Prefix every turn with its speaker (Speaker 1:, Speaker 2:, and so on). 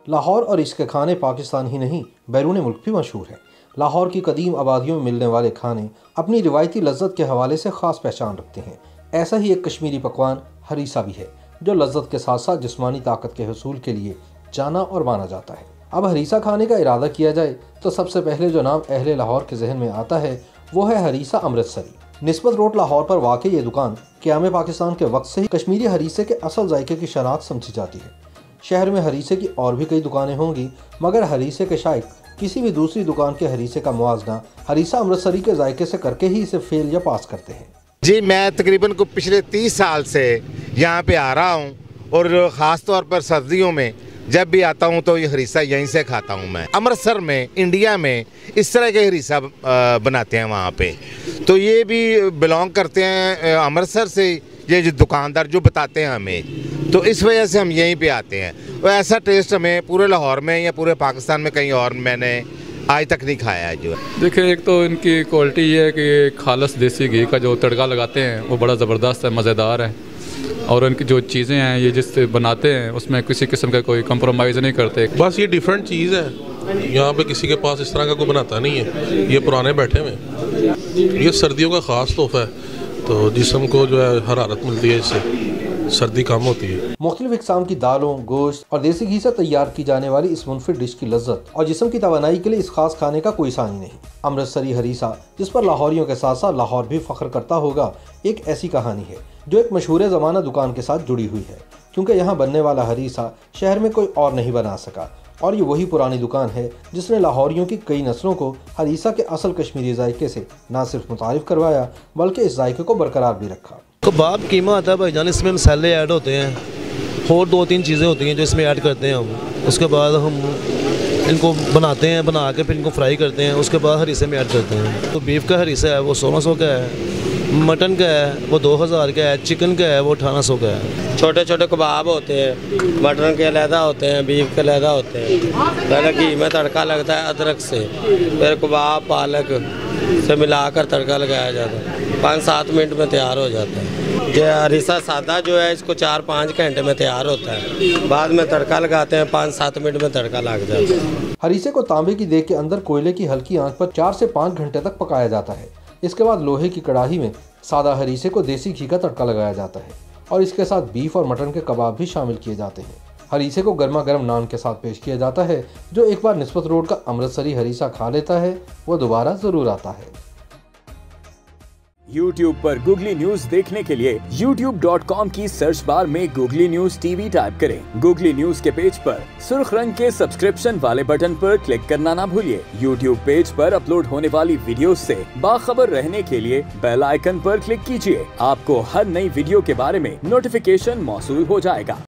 Speaker 1: लाहौर और इसके खाने पाकिस्तान ही नहीं बैरून मुल्क भी मशहूर हैं। लाहौर की कदीम आबादियों में मिलने वाले खाने अपनी रिवायती लज्जत के हवाले से ख़ास पहचान रखते हैं। ऐसा ही एक कश्मीरी पकवान हरीसा भी है, जो लज्जत के साथ साथ जिस्मानी ताकत के हसूल के लिए जाना और माना जाता है। अब हरीसा खाने का इरादा किया जाए तो सबसे पहले जो नाम अहले लाहौर के जहन में आता है वो है हरीसा अमृतसरी। निस्बत रोड लाहौर पर वाक़ई ये दुकान क़याम पाकिस्तान के वक्त से ही कश्मीरी हरीसे के असल जायके की शनाख्त समझी जाती है। शहर में हरीसे की और भी कई दुकानें होंगी, मगर हरीसे के शायक किसी भी दूसरी दुकान के हरीसे का मुआवजा हरीसा अमृतसरी के जायके से करके ही इसे फेल या पास करते हैं।
Speaker 2: जी, मैं तकरीबन को पिछले 30 साल से यहाँ पे आ रहा हूँ और ख़ास तौर पर सर्दियों में जब भी आता हूँ तो ये हरीसा यहीं से खाता हूँ। मैं अमृतसर में, इंडिया में इस तरह के हरीसा बनाते हैं वहाँ पे, तो ये भी बिलोंग करते हैं अमृतसर से। ये जो दुकानदार जो बताते हैं हमें, तो इस वजह से हम यहीं पे आते हैं। और ऐसा टेस्ट हमें पूरे लाहौर में या पूरे पाकिस्तान में कहीं और मैंने आज तक नहीं खाया है। जो
Speaker 3: देखिए, एक तो इनकी क्वालिटी ये है कि खालस देसी घी का जो तड़का लगाते हैं वो बड़ा ज़बरदस्त है, मज़ेदार है। और उनकी जो चीज़ें हैं ये जिससे बनाते हैं उसमें किसी किस्म का कोई कंप्रोमाइज़ नहीं करते।
Speaker 4: बस ये डिफरेंट चीज़ है, यहाँ पे किसी के पास इस तरह का कोई बनाता नहीं है। ये पुराने बैठे हुए, ये सर्दियों का ख़ास तोहफ़ा है, तो जिस्म को जो है हरारत मिलती है, इससे सर्दी कम होती है।
Speaker 1: मुख्तलिफ इक़साम की दालों, गोश्त और देसी घी से तैयार की जाने वाली इस मुनफिद डिश की लज्जत और जिस्म की तवानाई के लिए इस खास खाने का कोई सानी नहीं। अमृतसरी हरीसा, जिस पर लाहौरियों के साथ साथ लाहौर भी फख्र करता होगा, एक ऐसी कहानी है जो एक मशहूर ज़माना दुकान के साथ जुड़ी हुई है, क्योंकि यहाँ बनने वाला हरीसा शहर में कोई और नहीं बना सका। और ये वही पुरानी दुकान है जिसने लाहौरियों की कई नस्लों को हरीसा के असल कश्मीरी जायके से न सिर्फ मुतारिफ करवाया, बल्कि इस जायके को बरकरार भी रखा।
Speaker 5: कबाब कीमा आता है भाईजान, इसमें मसाले ऐड होते हैं और 2-3 चीज़ें होती हैं जो इसमें ऐड करते हैं हम। उसके बाद हम इनको बनाते हैं, बना के फिर इनको फ्राई करते हैं, उसके बाद हरीसे में ऐड करते हैं। तो बीफ का हरीसा है वो 1600 का है, मटन का है वो 2000 का है, चिकन का है वो 1800 का है।
Speaker 6: छोटे छोटे कबाब होते हैं, मटन के अलहदा होते हैं, बीफ के अलहदा होते हैं। पहले घी में तड़का लगता है अदरक से, फिर कबाब पालक से मिलाकर तड़का लगाया जाता है। 5-7 मिनट में तैयार हो जाता है। ये हरीसा सादा जो है इसको 4-5 घंटे में तैयार होता है, बाद में तड़का लगाते हैं, 5-7 मिनट में तड़का लग जाता है।
Speaker 1: हरीसे को तांबे की देग के अंदर कोयले की हल्की आंच पर 4 से 5 घंटे तक पकाया जाता है। इसके बाद लोहे की कड़ाही में सादा हरीसे को देसी घी का तड़का लगाया जाता है और इसके साथ बीफ और मटन के कबाब भी शामिल किए जाते हैं। हरीसे को गर्मा गर्म नान के साथ पेश किया जाता है। जो एक बार निस्बत रोड का अमृतसरी हरीसा खा लेता है वो दोबारा जरूर आता है।
Speaker 7: YouTube पर गूगली न्यूज देखने के लिए youtube.com की सर्च बार में गूगली न्यूज टीवी टाइप करें। गूगली न्यूज के पेज पर सुर्ख रंग के सब्सक्रिप्शन वाले बटन पर क्लिक करना ना भूलिए। YouTube पेज पर अपलोड होने वाली वीडियोस से बाखबर रहने के लिए बेल आइकन पर क्लिक कीजिए। आपको हर नई वीडियो के बारे में नोटिफिकेशन मौसूल हो जाएगा।